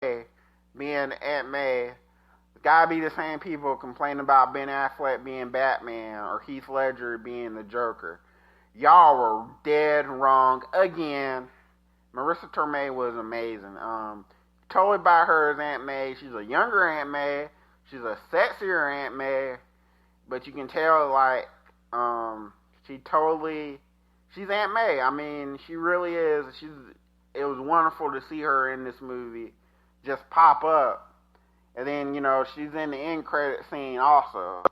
being Aunt May, it's gotta be the same people complaining about Ben Affleck being Batman or Heath Ledger being the Joker. Y'all were dead wrong again. Marissa Tomei was amazing. Totally buy her as Aunt May. She's a younger Aunt May. She's a sexier Aunt May, but you can tell um, she totally she's Aunt May. I mean, she really is. It was wonderful to see her in this movie just pop up, and then she's in the end credit scene also.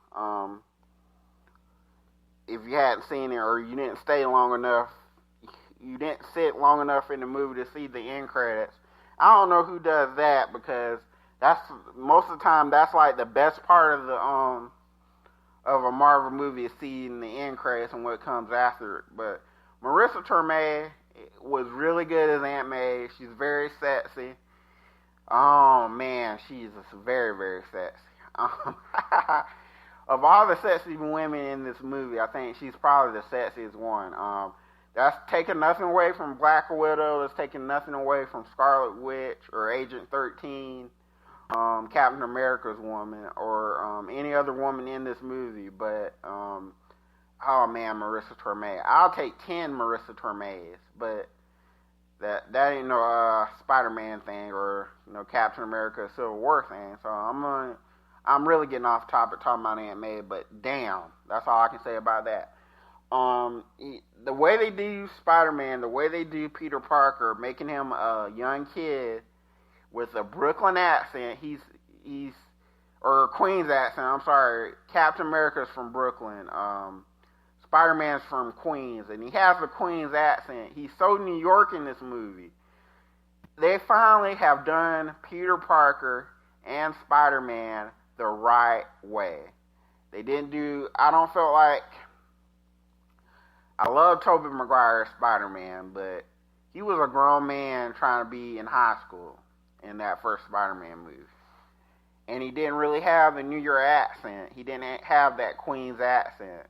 If you hadn't seen it or you didn't stay long enough, you didn't sit long enough in the movie to see the end credits. I don't know who does that because that's most of the time that's like the best part of the of a Marvel movie is seeing the end credits and what comes after it. But Marissa Tomei was really good as Aunt May. She's very sexy. Oh man, she's very very sexy. Of all the sexy women in this movie, I think she's probably the sexiest one. That's taking nothing away from Black Widow. That's taking nothing away from Scarlet Witch or Agent 13, Captain America's woman, or any other woman in this movie. But, oh man, Marissa Tomei. I'll take 10 Marissa Tomeis, but that ain't no Spider-Man thing or Captain America Civil War thing. So I'm really getting off topic talking about Aunt May, but damn, that's all I can say about that. The way they do Spider-Man, the way they do Peter Parker, making him a young kid with a Brooklyn accent, he's or Queens accent. I'm sorry, Captain America's from Brooklyn. Spider-Man's from Queens, and he has a Queens accent. He's so New York in this movie. They finally have done Peter Parker and Spider-Man the right way. They didn't do. I don't feel like. I love Tobey Maguire's Spider-Man, but he was a grown man trying to be in high school in that first Spider-Man movie. And he didn't really have the New York accent. He didn't have that Queens accent.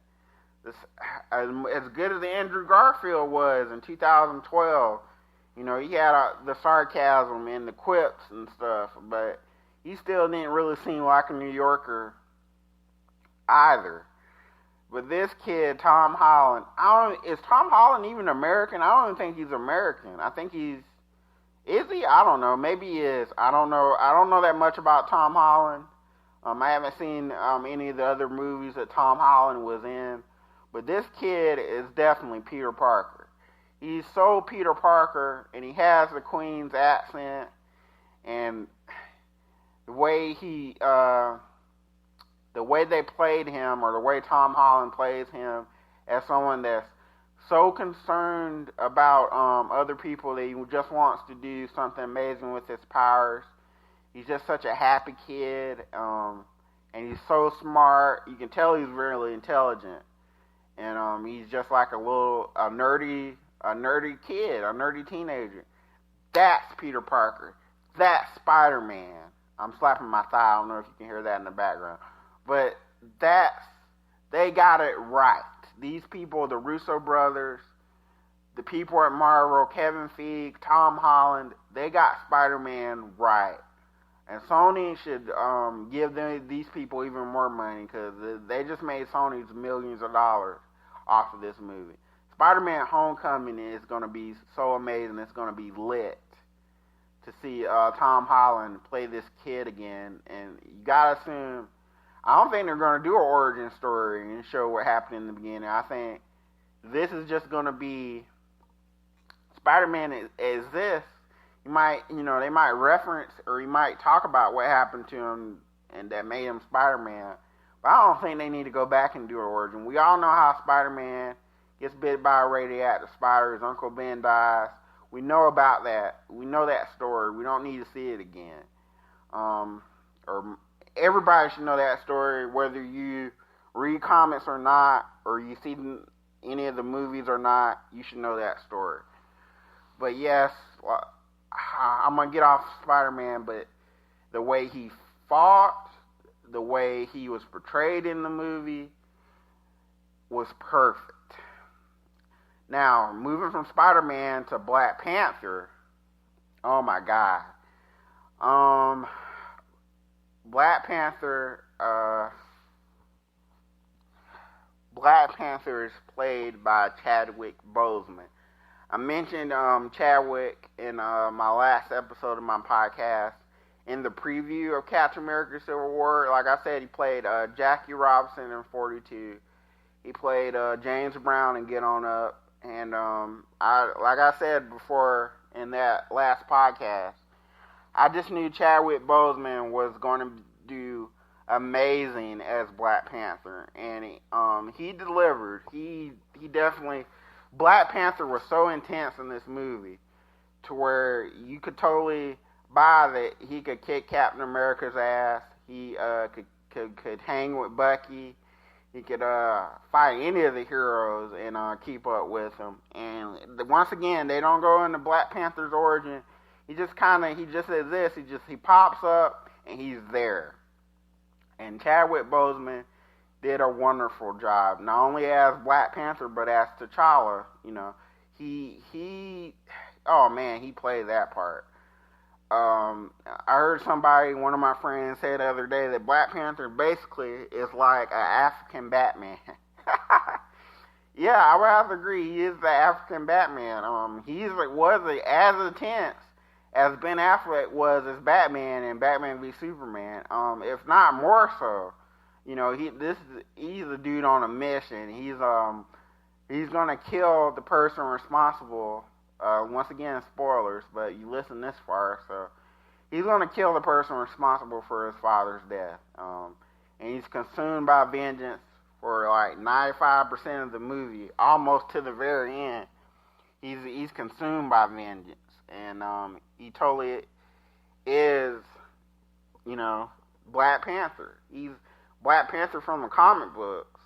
As good as Andrew Garfield was in 2012, he had the sarcasm and the quips and stuff, but he still didn't really seem like a New Yorker either. But this kid, Tom Holland, is Tom Holland even American? I don't even think he's American. I think is he? I don't know. Maybe he is. I don't know. I don't know that much about Tom Holland. I haven't seen any of the other movies that Tom Holland was in. But this kid is definitely Peter Parker. He's so Peter Parker, and he has the Queen's accent, and the way the way they played him, or the way Tom Holland plays him, as someone that's so concerned about other people that he just wants to do something amazing with his powers. He's just such a happy kid, and he's so smart. You can tell he's really intelligent, and he's just like a nerdy kid, a nerdy teenager. That's Peter Parker. That's Spider-Man. I'm slapping my thigh. I don't know if you can hear that in the background. But they got it right. These people, the Russo brothers, the people at Marvel, Kevin Feige, Tom Holland, they got Spider-Man right. And Sony should give these people even more money because they just made Sony's millions of dollars off of this movie. Spider-Man Homecoming is going to be so amazing. It's going to be lit to see Tom Holland play this kid again. And you got to assume, I don't think they're going to do an origin story and show what happened in the beginning. I think this is just going to be Spider-Man as this. They might reference or he might talk about what happened to him and that made him Spider-Man. But I don't think they need to go back and do an origin. We all know how Spider-Man gets bit by a radioactive spider. His Uncle Ben dies. We know about that. We know that story. We don't need to see it again. Or everybody should know that story, whether you read comics or not, or you see any of the movies or not. You should know that story. But yes, I'm gonna get off Spider-Man, but the way he fought, the way he was portrayed in the movie was perfect. Now, moving from Spider-Man to Black Panther, oh my God. Black Panther. Black Panther is played by Chadwick Boseman. I mentioned Chadwick in my last episode of my podcast. In the preview of Captain America Civil War, like I said, he played Jackie Robinson in 42. He played James Brown in Get On Up. And like I said before in that last podcast, I just knew Chadwick Boseman was going to do amazing as Black Panther, and he delivered. He definitely. Black Panther was so intense in this movie, to where you could totally buy that he could kick Captain America's ass. He could hang with Bucky. He could fight any of the heroes and keep up with them. And once again, they don't go into Black Panther's origin. He just exists. He pops up and he's there. And Chadwick Boseman did a wonderful job, not only as Black Panther but as T'Challa. You know, he played that part. I heard one of my friends say the other day that Black Panther basically is like an African Batman. Yeah, I would have to agree. He is the African Batman. Was as intense as Ben Affleck was as Batman in Batman v Superman. If not more so. You know, he's a dude on a mission. He's gonna kill the person responsible. Once again, spoilers, but you listen this far, so he's gonna kill the person responsible for his father's death. And he's consumed by vengeance for like 95% of the movie, almost to the very end. He's consumed by vengeance, and he totally is, you know, Black Panther. He's Black Panther from the comic books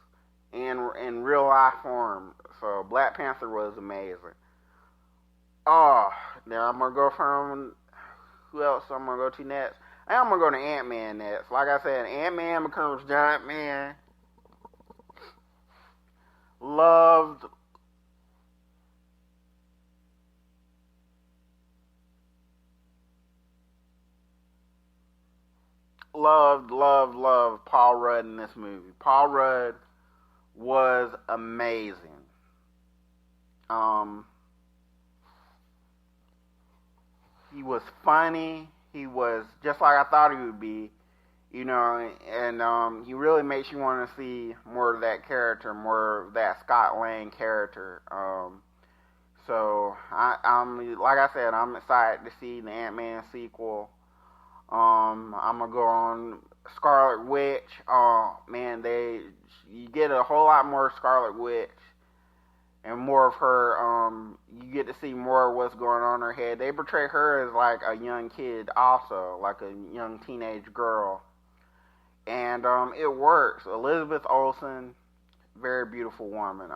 in real life form. So Black Panther was amazing. Oh, now I'm gonna go from who else I'm gonna go to next? I'm gonna go to Ant-Man next. Like I said, Ant-Man becomes Giant Man. Loved Paul Rudd in this movie. Paul Rudd was amazing. He was funny. He was just like I thought he would be, you know, and he really makes you want to see more of that character, more of that Scott Lang character. So I'm like I said, I'm excited to see the Ant-Man sequel. I'm gonna go on Scarlet Witch. Oh man, you get a whole lot more Scarlet Witch and more of her. You get to see more of what's going on in her head. They portray her as like a young kid, also like a young teenage girl, and it works. Elizabeth Olsen, very beautiful woman.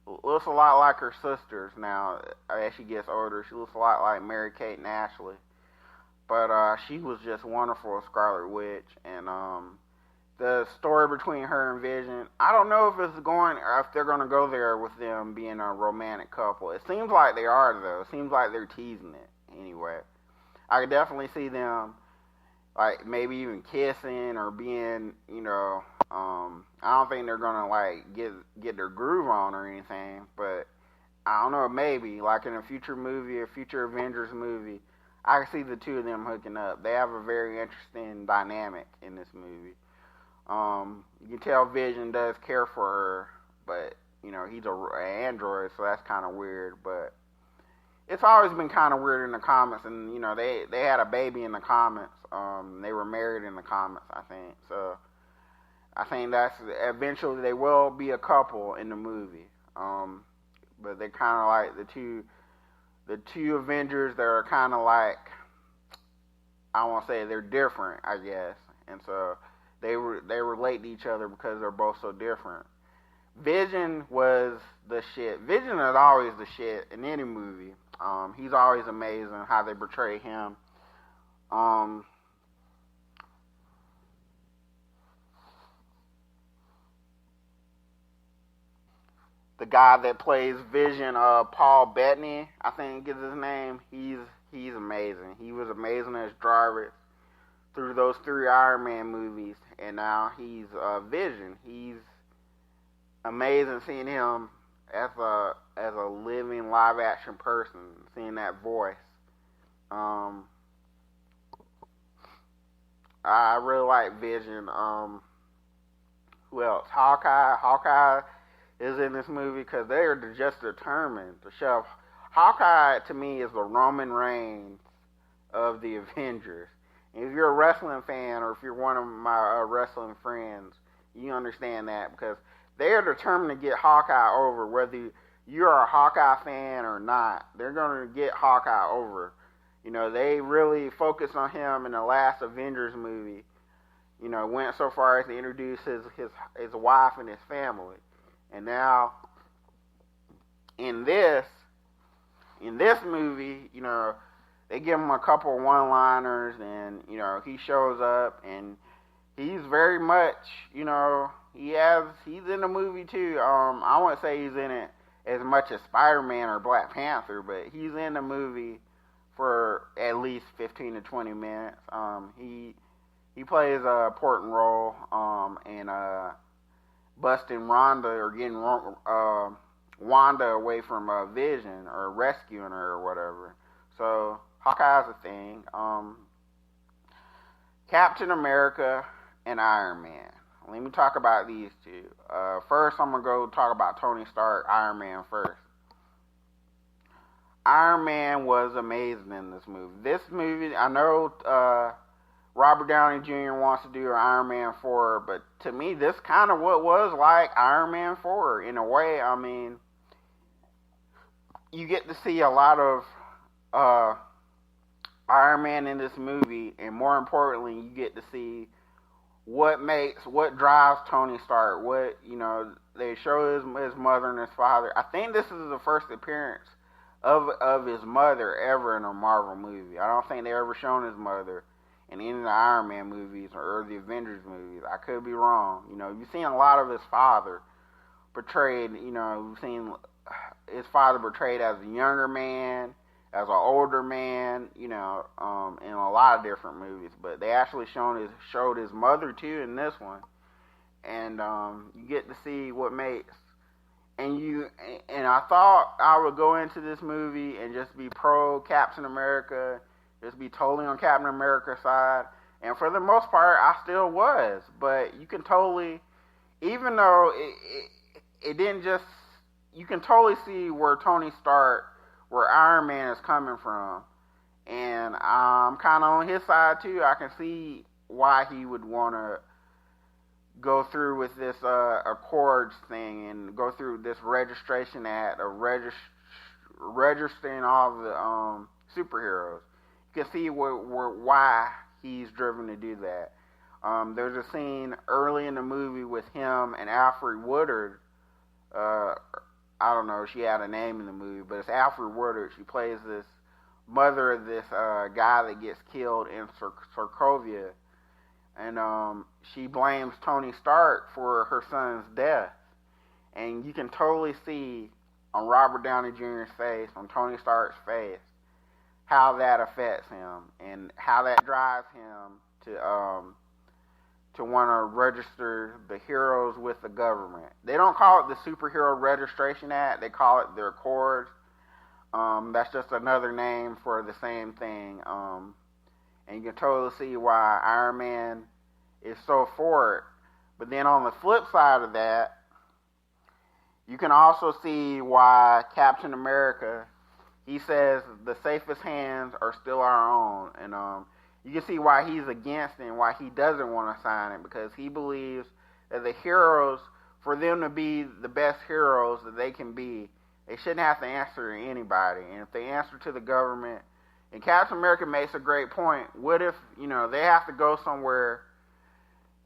Looks a lot like her sisters now as she gets older. She looks a lot like Mary-Kate and Ashley. But she was just wonderful as Scarlet Witch, and the story between her and Vision, I don't know if they're going to go there with them being a romantic couple. It seems like they are, though. It seems like they're teasing it anyway. I could definitely see them, like, maybe even kissing or being, you know, I don't think they're going to, like, get their groove on or anything, but I don't know, maybe, like in a future movie, a future Avengers movie, I can see the two of them hooking up. They have a very interesting dynamic in this movie. You can tell Vision does care for her, but, you know, he's an android, so that's kind of weird. But it's always been kind of weird in the comics, and, you know, they had a baby in the comics. They were married in the comics, I think. So I think that's eventually they will be a couple in the movie. But they're kind of like the two Avengers that are kind of like, I won't say they're different, I guess, and so they relate to each other because they're both so different. Vision was the shit. Vision is always the shit in any movie. He's always amazing how they portray him. The guy that plays Vision, Paul Bettany, I think is his name. He's amazing. He was amazing as Jarvis. through those 3 Iron Man movies, and now he's Vision. He's amazing seeing him as a living live action person, seeing that voice. I really like Vision. Who else? Hawkeye. Hawkeye is in this movie because they're just determined to shove. Hawkeye to me is the Roman Reigns of the Avengers. And if you're a wrestling fan, or if you're one of my wrestling friends, you understand that because they are determined to get Hawkeye over, whether you're a Hawkeye fan or not. They're going to get Hawkeye over. You know, they really focused on him in the last Avengers movie. You know, went so far as to introduce his wife and his family. And now, in this movie, you know, they give him a couple one-liners, and, you know, he shows up, and he's very much, you know, he's in the movie too. I wouldn't say he's in it as much as Spider-Man or Black Panther, but he's in the movie for at least 15 to 20 minutes. He plays an important role in busting Rhonda, or getting Wanda away from Vision, or rescuing her or whatever. So Hawkeye's a thing. Captain America and Iron Man. Let me talk about these two. First, I'm going to go talk about Tony Stark, Iron Man first. Iron Man was amazing in this movie. This movie, I know Robert Downey Jr. wants to do an Iron Man 4, but to me, this kind of what was like Iron Man 4 in a way. I mean, you get to see a lot of Iron Man in this movie, and more importantly, you get to see what drives Tony Stark. What, you know, they show his mother and his father. I think this is the first appearance of his mother ever in a Marvel movie. I don't think they ever shown his mother in any of the Iron Man movies or the Avengers movies. I could be wrong. You know, you've seen a lot of his father portrayed. You know, you've seen his father portrayed as a younger man, as an older man, you know, in a lot of different movies. But they actually showed his mother too in this one, and you get to see what makes. And I thought I would go into this movie and just be pro Captain America, just be totally on Captain America's side. And for the most part, I still was. But you can totally, even though it didn't just, you can totally see where Tony Stark, where Iron Man is coming from. And I'm kind of on his side too. I can see why he would want to go through with this Accords thing and go through this registration act of registering all the superheroes. You can see why he's driven to do that. There's a scene early in the movie with him and Alfred Woodard. I don't know if she had a name in the movie, but it's Alfred Woodard. She plays this mother of this guy that gets killed in Sokovia. And she blames Tony Stark for her son's death. And you can totally see on Robert Downey Jr.'s face, on Tony Stark's face, how that affects him and how that drives him to want to register the heroes with the government. They don't call it the Superhero Registration Act. They call it the Accords. That's just another name for the same thing. And you can totally see why Iron Man is so for it. But then on the flip side of that, you can also see why Captain America, he says the safest hands are still our own. And you can see why he's against it and why he doesn't want to sign it, because he believes that the heroes, for them to be the best heroes that they can be, they shouldn't have to answer to anybody. And if they answer to the government, and Captain America makes a great point. What if, you know, they have to go somewhere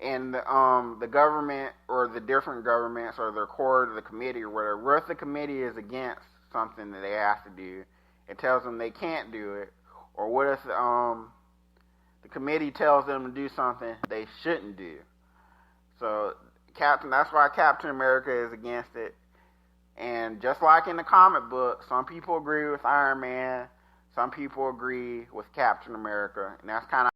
and the government or the different governments or their court or the committee or whatever, what if the committee is against something that they have to do and tells them they can't do it? Or what if the committee tells them to do something they shouldn't do? So that's why Captain America is against it. And just like in the comic book, some people agree with Iron Man, some people agree with Captain America, and that's kind of